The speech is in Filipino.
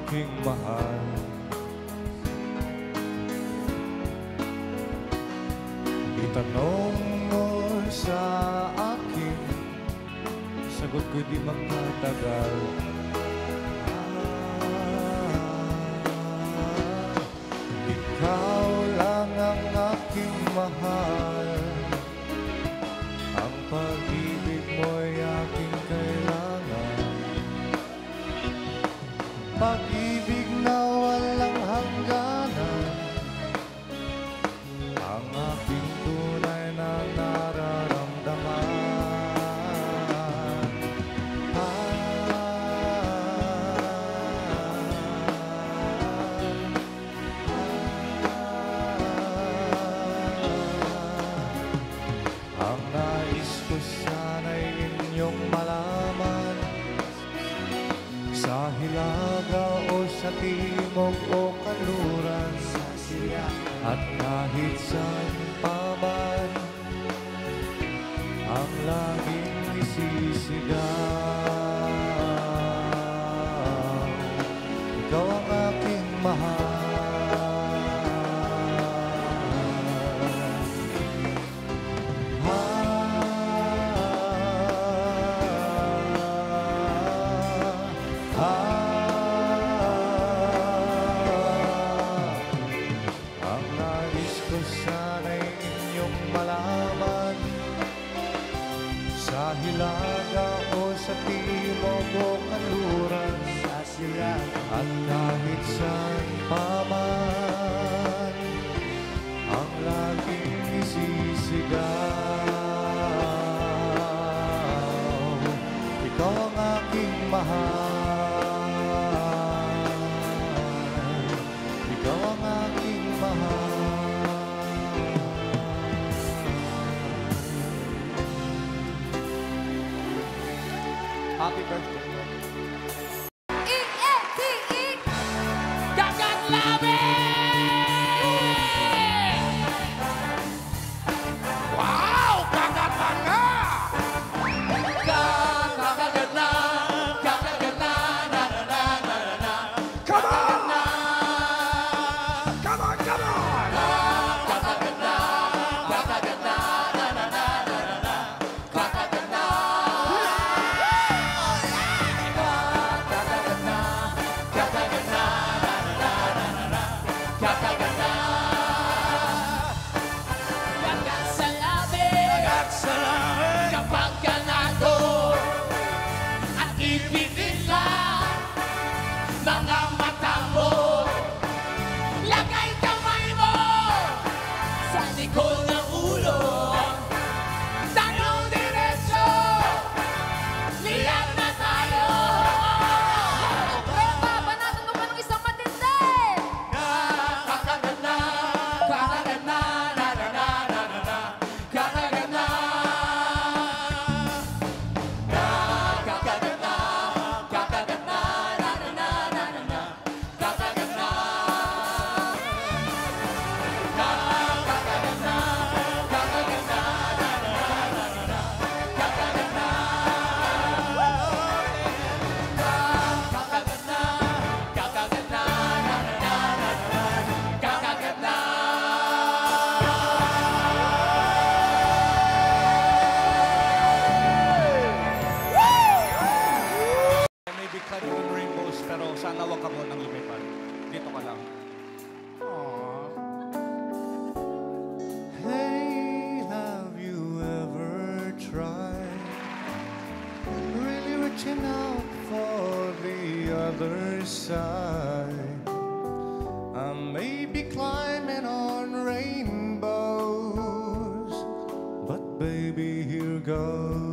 aking mahal. Itanong mo sa akin, sagot ko di magtatagal. Ikaw lang ang aking mahal, ang pag-ibig mo'y aking kailangan. Pag-ibig na walang hangganan, ang aking tunay na nararamdaman. Ang nais ko sana'y inyong malaman, sa hilaga o sa timog o kanluran, at kahit saan pa man, ang laging isisigaw, ikaw ang aking mahal. Ang nais ko sana'y inyong malaman, sa hilaga o sa timog o kanluran, at kahit saan pa man, ang laging isisigaw, ikaw ang aking mahal. Ikaw ang aking mahal. Happy birthday. E-N-T-E Kakat Labi! Wow! Kagat na nga! Kakagat na, kakagat na, na na na na na na. Come on! Come on, come on! Kakagat na, kakagat na, na na na na na na. Kakagat na. Kakagat na, kakagat na, na na na na na. Kakagat na. Kagat sa labi. Kagat sa labi. Kapag ganado at ibigin lang mga mata mo, lagay kamay mo sa likod ng ulo, tanong diretso, liyan na tayo. Kaya papanatan mo pa ng isang matindi. Kakagat na, kakagat na, na na na na na na. Kakagat na. Kakagat na, kakagat na, na na na na na na. Kakagat na. Kakagat na, kakagat na, na na na na na. Kakagat na. Kakagat na, kakagat na, na na na na na. Kakagat na. I may be climbing on rainbows, pero sana wag ako ng lumipad. Dito ka lang. Hey, have you ever tried really reaching out for the other side? I may be climbing on rainbows, but baby, here goes